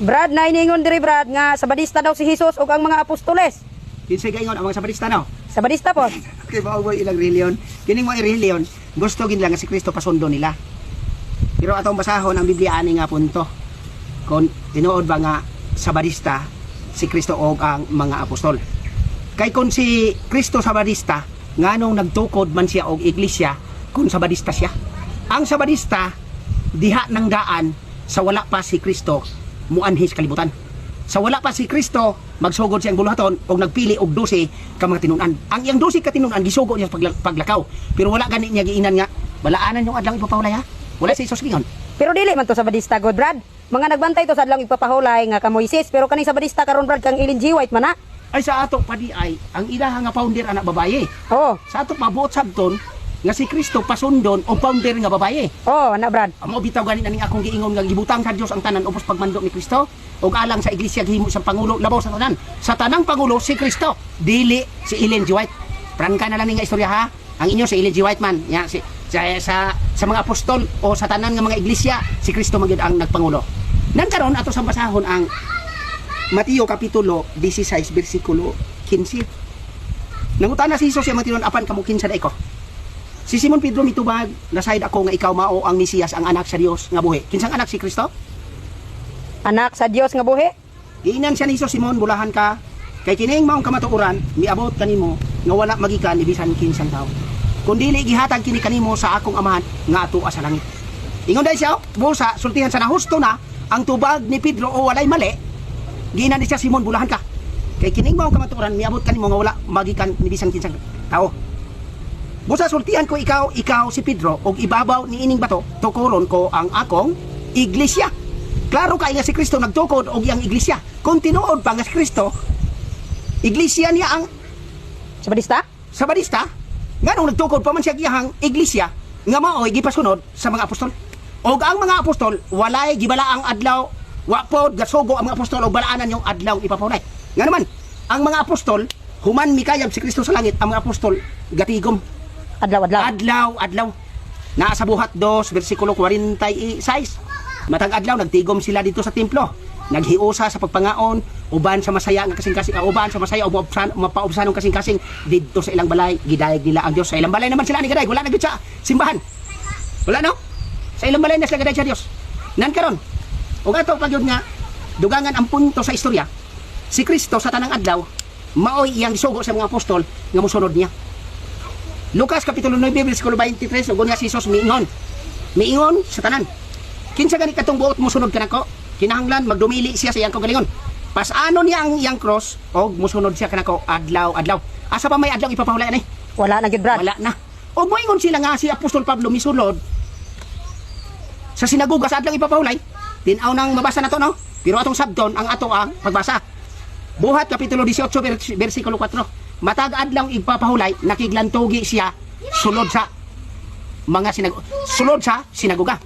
Brad, nainingon diri Brad nga sabadista daw si Jesus ug ang mga apostoles. Kinsay kaingon ang mga sabadista no? Sabadista po. Okay, mao ba ilang reliyon? Kining mga reliyon, gusto gid lang nga si Kristo pasundo nila. Pero atong basahon ang Biblia ani nga punto. Kung tinuod ba nga sabadista si Kristo og ang mga apostol. Kay kung si Kristo sabadista, nganong nagtukod man siya og iglesia kung sabadista siya. Ang sabadista diha ng daan sa wala pa si Kristo muanhis kalibutan. Sa wala pa si Kristo magsugod siyang buluhaton og nagpili og 12 ka mga tinunan. Ang iyang 12 ka tinunan gisugod niya paglakaw. Pero wala gani niya giinan nga balaanan yung adlang ipapahulay ha. Wala si Jesus gingon. Pero dili man to sabadista God Brad. Mga nagbantay to sa adlang ipapahulay nga ka Moises, pero kaning sabadista karon Brad kang Ellen G. White man na. Ay sa ato padi ay ang ilaha nga founder anak babaye. Oh. Sa ato mabuot sabton nga si Kristo pasundon o founder nga babaye. Oh, na Brad. Amo bitaw gani aning akong giingon nga gibutang sa Dios ang tanan upos pagmando ni Kristo ug alang sa iglesia gihimo sa pangulo labaw sa tanan. Sa tanang pangulo si Kristo, dili si Ellen G. White. Prangka na lang ni nga istorya ha. Ang inyo si Ellen G. White man, ya sa mga apostol o sa tanan nga mga iglesia, si Kristo magyud ang nagpangulo. Nan karon ato sa basahon ang Mateo kapitulo 16 bersikulo 15. Nangutana si Jesus sa matinon apan kamo kinsa day ko. Si Simon Pedro mitubag, nasayad ako nga ikaw mao ang Mesiyas, ang anak sa Dios nga buhi. Kinsang anak si Kristo? Anak sa Dios nga buhi. Giinan siya ni Jesus, Simon, bulahan ka. Kay kining maong kamatuoran, miabot kanimo nga wala magikan ni bisan kinsang tao. Kun dili gihatag kini kanimo sa akong amahan nga atuwa sa langit. Ingon dai siya, busa sultihan sa nahusto na ang tubag ni Pedro o walay mali. Giinan ni siya, Simon, bulahan ka. Kay kining maong kamatuoran, miabot kanimo nga wala magikan ni bisan kinsang tao. Busa sultihan ko ikaw si Pedro, og ibabaw ni ining bato, tukuron ko ang akong iglesia. Klaro kay nga si Kristo nagtukod og iyang iglesia. Kung tinuod pa nga si Kristo, iglesia niya ang Sabadista? sabadista, nganong nagtukod pa man siya giyahang iglesia, nga maoy gipasunod sa mga apostol. Og ang mga apostol, walay gibala ang adlaw, wapod gasugo ang mga apostol og balaanan yung adlaw ipapahulay. Nga naman, ang mga apostol, human mikayab si Kristo sa langit, ang mga apostol gatigom. Adlaw. Naa sa buhat 2, versikulo 46. Matag adlaw, nagtigom sila dito sa templo. Naghiusa sa pagpangaon, uban sa masaya nga kasing-kasing, uban sa masaya, mapaubsanong kasing-kasing dito sa ilang balay, gidayeg nila ang Dios. Sa ilang balay naman sila ni gaday, wala na gyud sa simbahan. Wala no? Sa ilang balay na sila gaday sa Dios. Nan karon. Ug ato pagyud nga dugangan ang punto sa istorya. Si Kristo sa tanang adlaw maoy iyang gisugo sa mga apostol nga mosunod niya. Lucas kapitulo 9 bersikulo 23 ug nga si Jesus miingon sa tanan. Kinsa gani katong buot mosunod kanako? Kinahanglan magdumili siya sa iyang kagalingon. Pasano niya ang iyang cross og mosunod siya kanako adlaw. Asa pa may adlaw ipapahulay ani? Wala na gid Brad. Wala na. Og moingon sila nga si Apostol Pablo misulod sa sinagoga sa adlaw ipapahulay. Tin-aw nang mabasa na to no? Pero atong sabton ang ato ang pagbasa. Buhat kapitulo 18 bersikulo 4. Matag adlaw ipapahulay, nakiglantogi siya sulod sa sinagoga.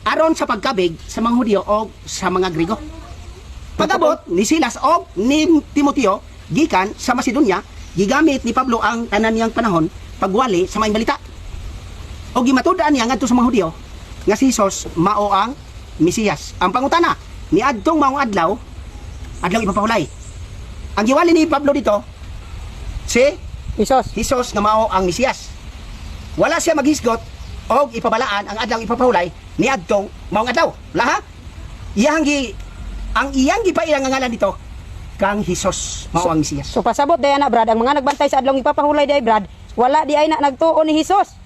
Aron sa pagkabig sa mga Hudyo o sa mga Grigo. Pagabot ni Silas o ni Timoteo gikan sa Macedonia, gigamit ni Pablo ang tanan niyang panahon pagwali sa mga balita. O gimatud-an niya ngadto sa mga Hudyo nga si Jesus mao ang Mesiyas. Ang pangutana ni adtong maong adlaw ipapahulay. Ang giwali ni Pablo dito si Jesus nga mao ang Mesiyas. Wala siya maghisgot o ipabalaan ang adlaw ipapahulay ni adtong maong adlaw. Laha? Ang iyang gipailang nga ngalan dito kang Jesus mao ang Mesiyas. So pasabot day na Brad, ang mga nagbantay sa adlaw ipapahulay day Brad, wala di ay na nagtuo ni Jesus.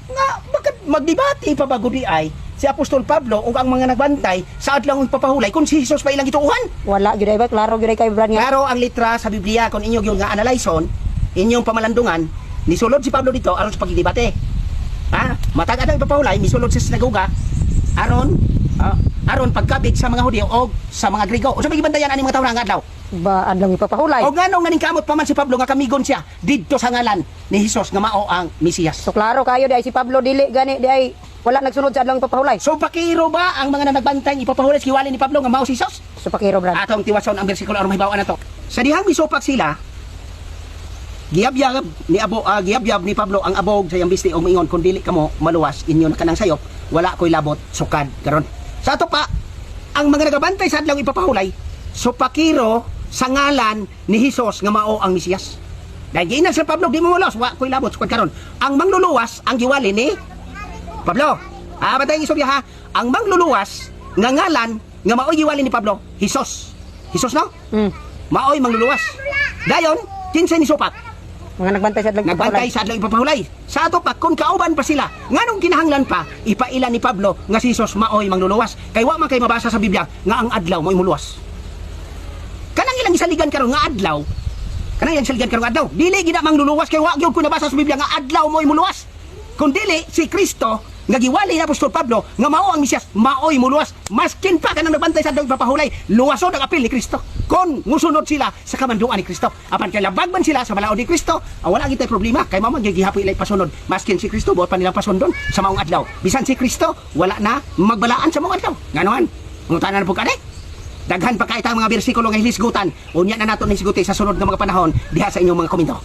Nga bakit magdebate pa bago di ay si Apostol Pablo ug ang mga nagbantay sa adlaw ipapahulay kung si Jesus pa ilang gituuhan? Wala gyud ay ba klaro gyud kay Brad nga. Klaro ang litra sa Biblia kung inyo gyud nga analyson, inyong pamalandungan, nisulod si Pablo dito aron sa pagdebate. Matag adang ipapahulay misulod sa sinagoga aron pagkabig sa mga Hudyo o sa mga Grigo. Unsa may gibantayan ani mga tawo nga adlaw? Ba adlaw ipapahulay. O nganong naningkamot pa man si Pablo nga kamigon siya didto sa ngalan ni Jesus nga mao ang Mesiyas. So klaro kayo di ay si Pablo dili gani di ay wala nagsunod sa adlaw ipapahulay. So pakiro ba ang mga nagbantay ipapahulay sa kiwali ni Pablo nga mao si Jesus? So pakiro Brad. Atong tiwason ang bersikulo aron mahibaw-an nato. Sa dihang misupak sila, giyabyab ni Pablo ang abog sa iyang bisti o moingon kung dili kamo maluwas inyo na kanang sayop, wala koy labot sukad karon. Sa ato pa ang mga nagabantay sa adlaw ipapahulay so pakiro sa ngalan ni Hesus nga mao ang Mesiyas. Dahil giinan sa Pablo di mo mulos wa koy labot sukad karon. Ang mangluluwas ang giwali ni Pablo. Batay istorya ha. Ang mangluluwas nga ngalan nga maoy giwali ni Pablo, Hesus. Hesus no? Maoy mangluluwas. Dayon kinsa ni supak? Mga nagbantay sa adlaw Nagbantay sa adlaw ipapahulay. Sa ato pa kung kauban pa sila, nganong kinahanglan pa ipaila ni Pablo nga si Hesus maoy mangluluwas. Kay wa man kay mabasa sa Biblia nga ang adlaw mo'y muluwas. Kanang ilang isaligan karon nga adlaw. Kanang ilang isaligan karon nga adlaw. Dili gid mangluluwas kay wa gyud ko nabasa sa Biblia nga adlaw mo'y muluwas. Kung dili si Kristo nga giwali ni Apostol Pablo nga mao ang Mesiyas, maoy muluwas. Maskin pa kanang nagbantay sa adlaw ipapahulay, luwasod ang apil ni Kristo. Kung musunod sila sa kamanduan ni Kristo. Apan kay labagman sila sa balaod ni Kristo, wala gid tay problema kay mao man gigihapoy ilay pasunod. Maskin si Kristo buot pa nilang pasundon sa maong adlaw. Bisan si Kristo wala na magbalaan sa maong adlaw. Nganoan? Ngutanan na po kani? Daghan pa kay mga bersikulo nga hilisgutan. Unya na nato ni siguti sa sunod nga mga panahon diha sa inyong mga komento.